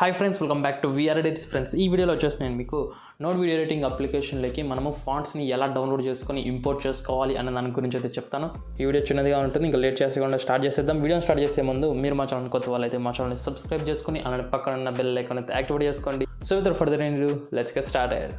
Hi friends, welcome back to VREdits friends. ఈ వీడియోలో వచ్చేసి నేను మీకు నోట్ వీడియో ఎడిటింగ్ అప్లికేషన్లోకి మనము ఫాంట్స్ని ఎలా డౌన్లోడ్ చేసుకొని ఇంపోర్ట్ చేసుకోవాలి అన్న దాని గురించి అయితే చెప్తాను. ఈ వీడియో చిన్నదిగా ఉంటుంది, ఇంకా లేట్ చేసేకుండా స్టార్ట్ చేసేద్దాం. వీడియోని స్టార్ట్ చేసే ముందు మీరు మా ఛానల్ కొత్త వాళ్ళైతే మా ఛానల్ని సబ్స్క్రైబ్ చేసుకొని అలానే పక్కన ఉన్న బెల్ ఐకాన్ అయితే యాక్టివేట్ చేసుకోండి. So without further ado let's get started.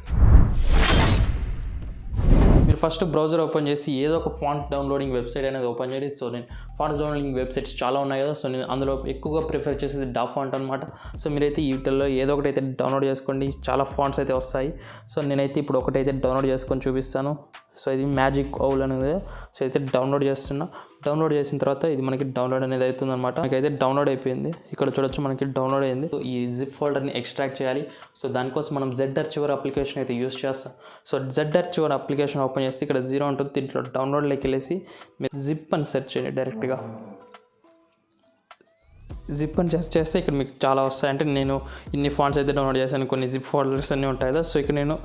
మీరు ఫస్ట్ బ్రౌజర్ ఓపెన్ చేసి ఏదో ఒక ఫాంట్ డౌన్లోడింగ్ వెబ్సైట్ అనేది ఓపెన్ చేయండి. సో నేను ఫాంట్ డౌన్లోడింగ్ వెబ్సైట్స్ చాలా ఉన్నాయి కదా, సో నేను అందులో ఎక్కువగా ప్రిఫర్ చేసేది డా ఫాంట్ అనమాట. సో మీరైతే వీటిల్లో ఏదో ఒకటి అయితే డౌన్లోడ్ చేసుకోండి, చాలా ఫాంట్స్ అయితే వస్తాయి. సో నేనైతే ఇప్పుడు ఒకటైతే డౌన్లోడ్ చేసుకొని చూపిస్తాను. సో ఇది మ్యాజిక్ ఔల్ అనేది. సో అయితే డౌన్లోడ్ చేస్తున్నా. డౌన్లోడ్ చేసిన తర్వాత ఇది మనకి డౌన్లోడ్ అనేది అవుతుంది అనమాట. మనకైతే డౌన్లోడ్ అయిపోయింది. ఇక్కడ చూడొచ్చు మనకి డౌన్లోడ్ అయింది. ఈ జిప్ ఫోల్డర్ని ఎక్స్ట్రాక్ట్ చేయాలి. సో దానికోసం మనం ZR అప్లికేషన్ అయితే యూస్ చేస్తాం. సో ZR అప్లికేషన్ ఓపెన్ చేసి ఇక్కడ 0 ఉంటుంది, దీంట్లో డౌన్లోడ్లోకి వెళ్ళేసి మీరు జిప్ అని సెర్చ్ చేయండి. డైరెక్ట్గా జిప్ అని సెర్చ్ చేస్తే ఇక్కడ మీకు చాలా వస్తాయి. అంటే నేను ఇన్ని ఫాంట్స్ అయితే డౌన్లోడ్ చేశాను, కొన్ని జిప్ ఫోల్డర్స్ అన్నీ ఉంటాయి కదా. సో ఇక్కడ నేను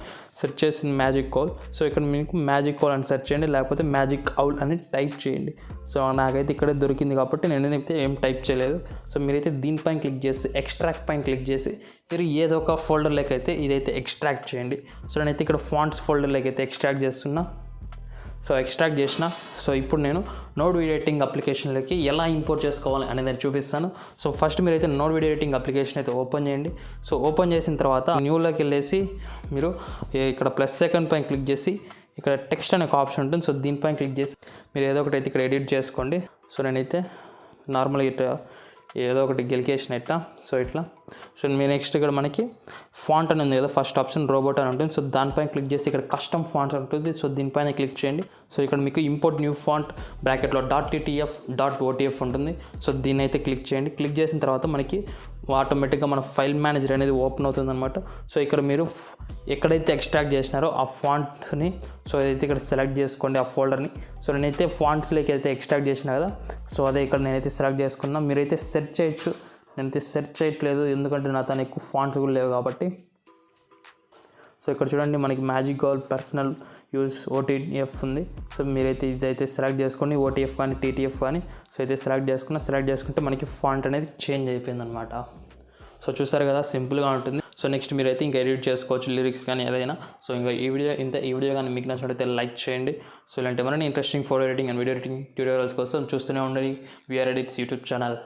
సెర్చ్ చేసిన మ్యాజిక్ ఔల్. సో ఇక్కడ మీకు మ్యాజిక్ ఔల్ అని సెర్చ్ చేయండి, లేకపోతే మ్యాజిక్ ఔల్ అని టైప్ చేయండి. సో నాకైతే ఇక్కడే దొరికింది కాబట్టి నేనైతే ఏం టైప్ చేయలేదు. సో మీరైతే దీనిపైన క్లిక్ చేసి ఎక్స్ట్రాక్ట్ పైన క్లిక్ చేసి మీరు ఏదో ఒక ఫోల్డర్లోకి అయితే ఇదైతే ఎక్స్ట్రాక్ట్ చేయండి. సో నేనైతే ఇక్కడ ఫాంట్స్ ఫోల్డర్లోకి అయితే ఎక్స్ట్రాక్ట్ చేస్తున్నా. సో ఎక్స్ట్రాక్ట్ చేసిన. సో ఇప్పుడు నేను నోట్ వీడియో ఎడిటింగ్ అప్లికేషన్లోకి ఎలా ఇంపోర్ట్ చేసుకోవాలి అనేది చూపిస్తాను. సో ఫస్ట్ మీరైతే నోట్ వీడియో ఎడిటింగ్ అప్లికేషన్ అయితే ఓపెన్ చేయండి. సో ఓపెన్ చేసిన తర్వాత న్యూలోకి వెళ్ళేసి మీరు ఇక్కడ ప్లస్ ఐకాన్ పైన క్లిక్ చేసి ఇక్కడ టెక్స్ట్ అనే ఒక ఆప్షన్ ఉంటుంది. సో దీనిపైన క్లిక్ చేసి మీరు ఏదో ఒకటి అయితే ఇక్కడ ఎడిట్ చేసుకోండి. సో నేనైతే నార్మల్గా ఇట్లా ఏదో ఒకటి గెలికేషన్ ఇట్లా. సో ఇట్లా. సో మీ నెక్స్ట్ ఇక్కడ మనకి ఫాంట్ అని ఉంది కదా, ఫస్ట్ ఆప్షన్ రోబోట్ అని ఉంటుంది. సో దానిపైన క్లిక్ చేసి ఇక్కడ కస్టమ్ ఫాంట్స్ ఉంటుంది. సో దీనిపైన క్లిక్ చేయండి. సో ఇక్కడ మీకు ఇంపోర్ట్ న్యూ ఫాంట్ బ్రాకెట్లో .ttf .otf ఉంటుంది. సో దీన్ని అయితే క్లిక్ చేయండి. క్లిక్ చేసిన తర్వాత మనకి ఆటోమేటిక్గా మన ఫైల్ మేనేజర్ అనేది ఓపెన్ అవుతుంది అనమాట. సో ఇక్కడ మీరు ఎక్కడైతే ఎక్స్ట్రాక్ట్ చేసినారో ఆ ఫాంట్ని సో అయితే ఇక్కడ సెలెక్ట్ చేసుకోండి ఆ ఫోల్డర్ని. సో నేనైతే ఫాంట్స్లోకి అయితే ఎక్స్ట్రాక్ట్ చేసిన కదా, సో అదే ఇక్కడ నేనైతే సెలెక్ట్ చేసుకున్నా. మీరైతే సెర్చ్ చేయొచ్చు, నేనైతే సెర్చ్ చేయట్లేదు ఎందుకంటే నా తను ఎక్కువ ఫాంట్స్ కూడా లేవు కాబట్టి. సో ఇక్కడ చూడండి మనకి magic owl personal use OTF ఉంది. సో మీరైతే ఇదైతే సెలెక్ట్ చేసుకోండి, OTF కానీ TTF కానీ. సో అయితే సెలెక్ట్ చేసుకుంటే మనకి ఫాంట్ అనేది చేంజ్ అయిపోయింది అనమాట. సో చూసారు కదా, సింపుల్గా ఉంటుంది. సో నెక్స్ట్ మీరైతే ఇంకా ఎడిట్ చేసుకోవచ్చు, లిరిక్స్ కానీ ఏదైనా. సో ఇంకా ఈ వీడియో కానీ మీకు నచ్చినట్లయితే లైక్ చేయండి. సో ఇలాంటి మరిన్ని interesting photo editing and video editing tutorials కోసం చూస్తూనే ఉండండి VREdits యూట్యూబ్ ఛానల్.